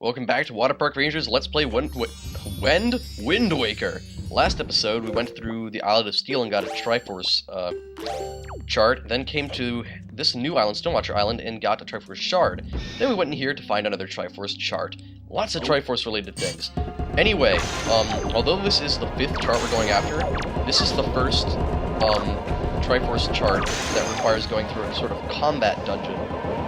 Welcome back to WaterparkRanger's Let's Play Wind Waker. Last episode, we went through the Island of Steel and got a Triforce Chart, then came to this new island, Stonewatcher Island, and got a Triforce Shard. Then we went in here to find another Triforce Chart. Lots of Triforce-related things. Anyway, although this is the 5th chart we're going after, this is the first Triforce Chart that requires going through a sort of combat dungeon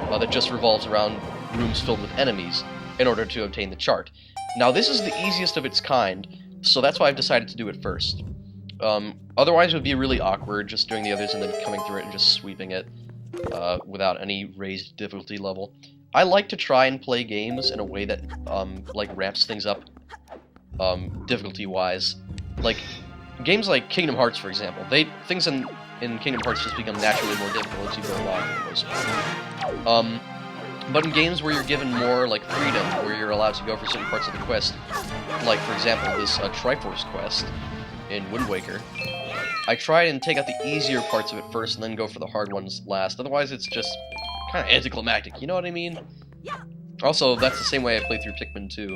that just revolves around rooms filled with enemies in order to obtain the chart. Now, this is the easiest of its kind, so that's why I've decided to do it first. Otherwise, it would be really awkward just doing the others and then coming through it and just sweeping it without any raised difficulty level. I like to try and play games in a way that like ramps things up difficulty-wise. Like games like Kingdom Hearts, for example. Things in Kingdom Hearts just become naturally more difficult as you go along for the most part. But in games where you're given more, like, freedom, where you're allowed to go for certain parts of the quest, like, for example, this Triforce quest in Wind Waker, I try and take out the easier parts of it first and then go for the hard ones last. Otherwise, it's just kind of anticlimactic, you know what I mean? Also, that's the same way I play through Pikmin 2.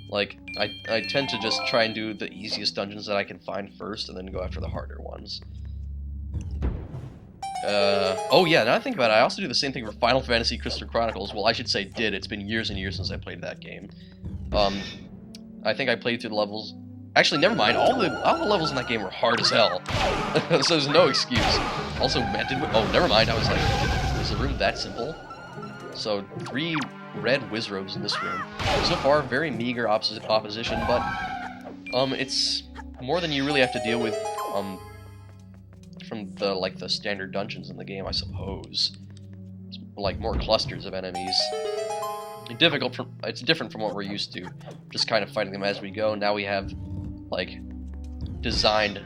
Like, I tend to just try and do the easiest dungeons that I can find first and then go after the harder ones. Oh yeah, now I think about it, I also do the same thing for Final Fantasy Crystal Chronicles. Well, I should say did. It's been years and years since I played that game. I think I played through the levels... Actually, never mind. All the levels in that game were hard as hell. So there's no excuse. Also, man, oh, never mind. I was like, is the room that simple? So, 3 red Wizrobes in this room. So far, very meager opposition, but it's more than you really have to deal with from the standard dungeons in the game, I suppose. It's like more clusters of enemies. It's different from what we're used to. Just kind of fighting them as we go. Now we have like designed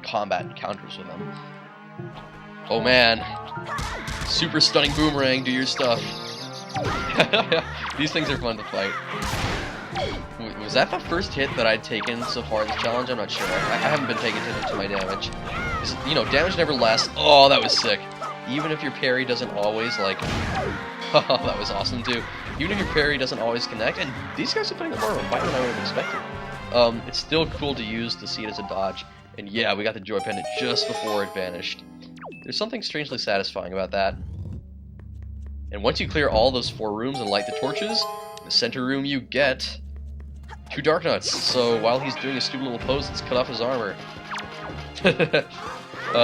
combat encounters with them. Oh man. Super stunning boomerang, do your stuff. These things are fun to fight. Was that the first hit that I'd taken so far in this challenge? I'm not sure. I haven't been paying attention to my damage. You know, damage never lasts. Oh, that was sick. Even if your parry doesn't always, like... Oh, that was awesome, too. Even if your parry doesn't always connect, and these guys are putting up more of a fight than I would have expected. It's still cool to use to see it as a dodge. And yeah, we got the Joy Pendant just before it vanished. There's something strangely satisfying about that. And once you clear all those 4 rooms and light the torches, in the center room you get 2 Dark Nuts. So while he's doing a stupid little pose, let's cut off his armor.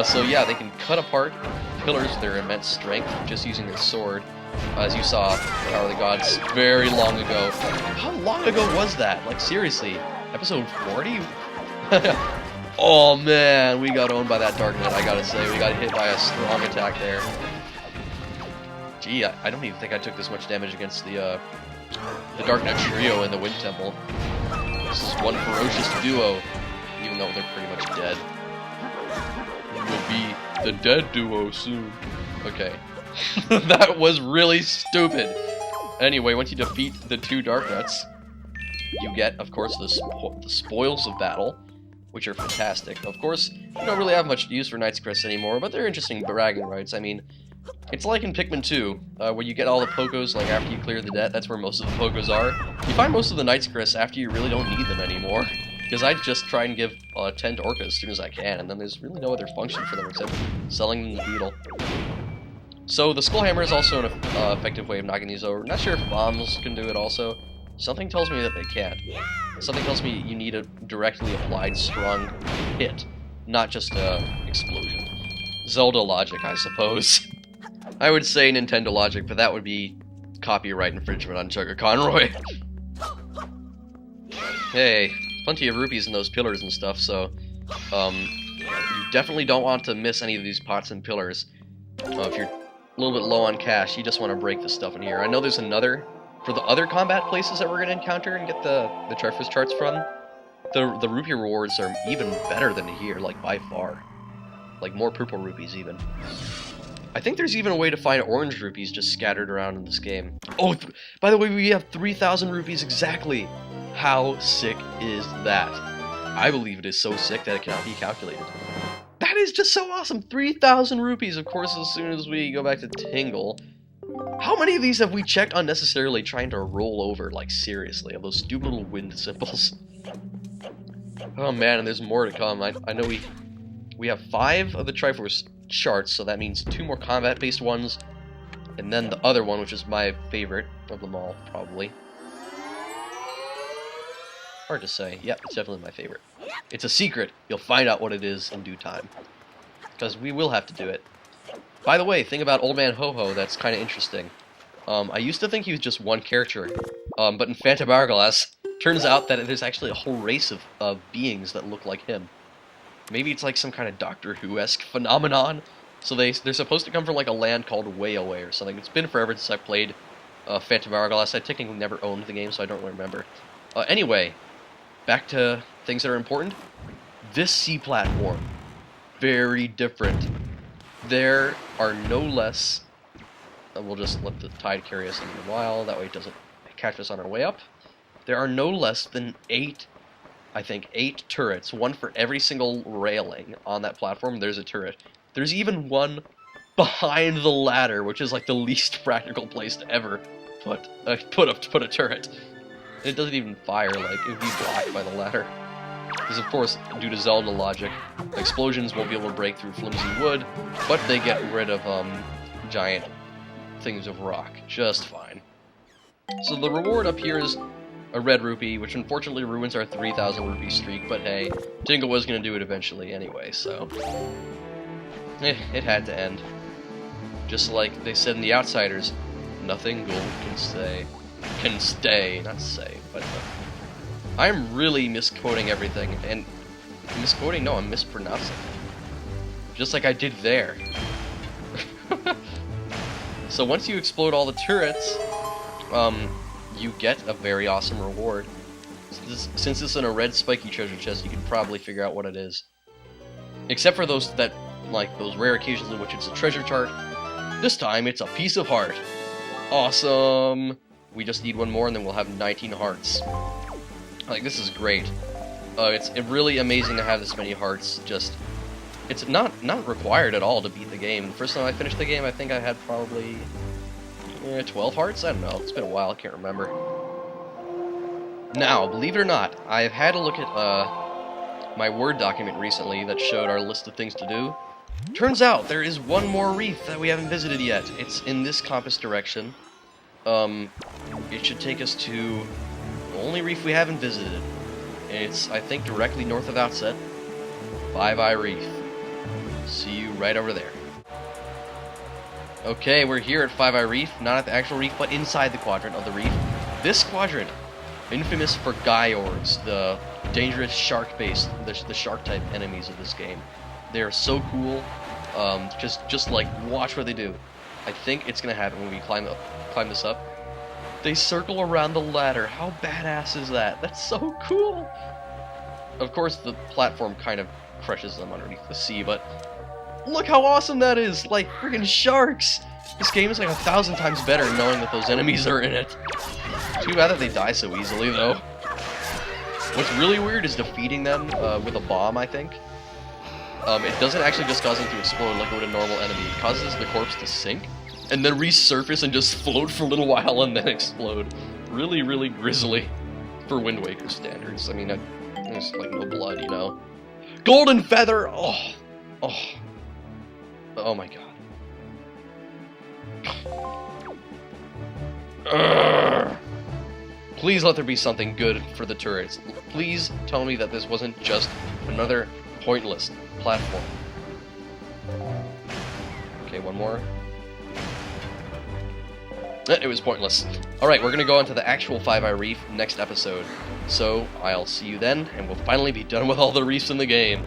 So yeah, they can cut apart pillars with their immense strength just using their sword. As you saw, Power of the Gods very long ago. How long ago was that? Like seriously, episode 40? Oh man, we got owned by that Dark Knight, I gotta say. We got hit by a strong attack there. Gee, I don't even think I took this much damage against the Dark Knight trio in the Wind Temple. This is one ferocious duo, even though they're pretty much dead. Will be the dead duo soon. Okay. That was really stupid. Anyway, once you defeat the 2 Dark Nuts, you get, of course, the Spoils of Battle, which are fantastic. Of course, you don't really have much use for Knight's Crest anymore, but they're interesting bragging rights. I mean, it's like in Pikmin 2, where you get all the Pokos, like, after you clear the debt. That's where most of the Pokos are. You find most of the Knight's Crest after you really don't need them anymore. Because I just try and give 10 to Orca as soon as I can, and then there's really no other function for them except selling them the beetle. So the Skull Hammer is also an effective way of knocking these over. Not sure if bombs can do it also. Something tells me that they can't. Something tells me you need a directly applied strong hit, not just a explosion. Zelda logic, I suppose. I would say Nintendo logic, but that would be copyright infringement on Chugga Conroy. Hey, plenty of rupees in those pillars and stuff, so you definitely don't want to miss any of these pots and pillars. If you're a little bit low on cash, you just want to break the stuff in here. I know there's another, for the other combat places that we're going to encounter and get the Triforce Charts from, the rupee rewards are even better than here, like by far. Like more purple rupees even. I think there's even a way to find orange rupees just scattered around in this game. Oh, by the way, we have 3,000 rupees exactly. How sick is that? I believe it is so sick that it cannot be calculated. That is just so awesome. 3,000 rupees, of course, as soon as we go back to Tingle. How many of these have we checked unnecessarily trying to roll over? Like, seriously, of those stupid little wind symbols. Oh man, and there's more to come. I know we have 5 of the Triforce Charts, so that means 2 more combat-based ones, and then the other one, which is my favorite of them all, probably. Hard to say. Yep, it's definitely my favorite. It's a secret. You'll find out what it is in due time. Because we will have to do it. By the way, thing about Old Man Ho-Ho that's kind of interesting. I used to think he was just one character, but in Phantom Hourglass, turns out that there's actually a whole race of beings that look like him. Maybe it's like some kind of Doctor Who-esque phenomenon. So they're supposed to come from like a land called Way-Away or something. It's been forever since I played Phantom Hourglass. I technically never owned the game, so I don't really remember. Anyway, back to things that are important. This sea platform, very different. There are no less, we'll just let the tide carry us in a while, that way it doesn't catch us on our way up. There are no less than 8 turrets, one for every single railing on that platform. There's a turret. There's even one behind the ladder, which is like the least practical place to ever put a turret. It doesn't even fire, like, it would be blocked by the ladder. Because, of course, due to Zelda logic, explosions won't be able to break through flimsy wood, but they get rid of, giant things of rock just fine. So the reward up here is a red rupee, which unfortunately ruins our 3,000 rupee streak, but hey, Tingle was going to do it eventually anyway, so... it had to end. Just like they said in The Outsiders, nothing gold can stay. Not say, but... I'm really misquoting everything, and... Misquoting? No, I'm mispronouncing it. Just like I did there. So once you explode all the turrets, you get a very awesome reward. Since it's in a red spiky treasure chest, you can probably figure out what it is. Except for those rare occasions in which it's a treasure chart. This time, it's a piece of heart. Awesome! We just need one more and then we'll have 19 hearts. Like, this is great. It's really amazing to have this many hearts. It's not required at all to beat the game. The first time I finished the game, I think I had probably 12 hearts? I don't know. It's been a while. I can't remember. Now, believe it or not, I've had a look at my Word document recently that showed our list of things to do. Turns out there is one more reef that we haven't visited yet. It's in this compass direction. It should take us to the only reef we haven't visited. It's, I think, directly north of Outset. Five Eye Reef. See you right over there. Okay, we're here at Five Eye Reef, not at the actual reef, but inside the quadrant of the reef. This quadrant, infamous for Gyors, the dangerous shark-based, the shark-type enemies of this game. They're so cool. Just like, watch what they do. I think it's gonna happen when we climb this up. They circle around the ladder. How badass is that? That's so cool! Of course, the platform kind of crushes them underneath the sea, but look how awesome that is! Like, freaking sharks! This game is like 1,000 times better knowing that those enemies are in it. Too bad that they die so easily, though. What's really weird is defeating them with a bomb, I think. It doesn't actually just cause them to explode like it would a normal enemy. It causes the corpse to sink, and then resurface and just float for a little while and then explode. Really, really grisly for Wind Waker standards. I mean, there's like no blood, you know. Golden Feather! Oh! Oh. Oh my god. Urgh. Please let there be something good for the turrets. Please tell me that this wasn't just another pointless platform. Okay, one more. It was pointless. Alright, we're gonna go on to the actual Five Eye Reef next episode. So, I'll see you then, and we'll finally be done with all the reefs in the game.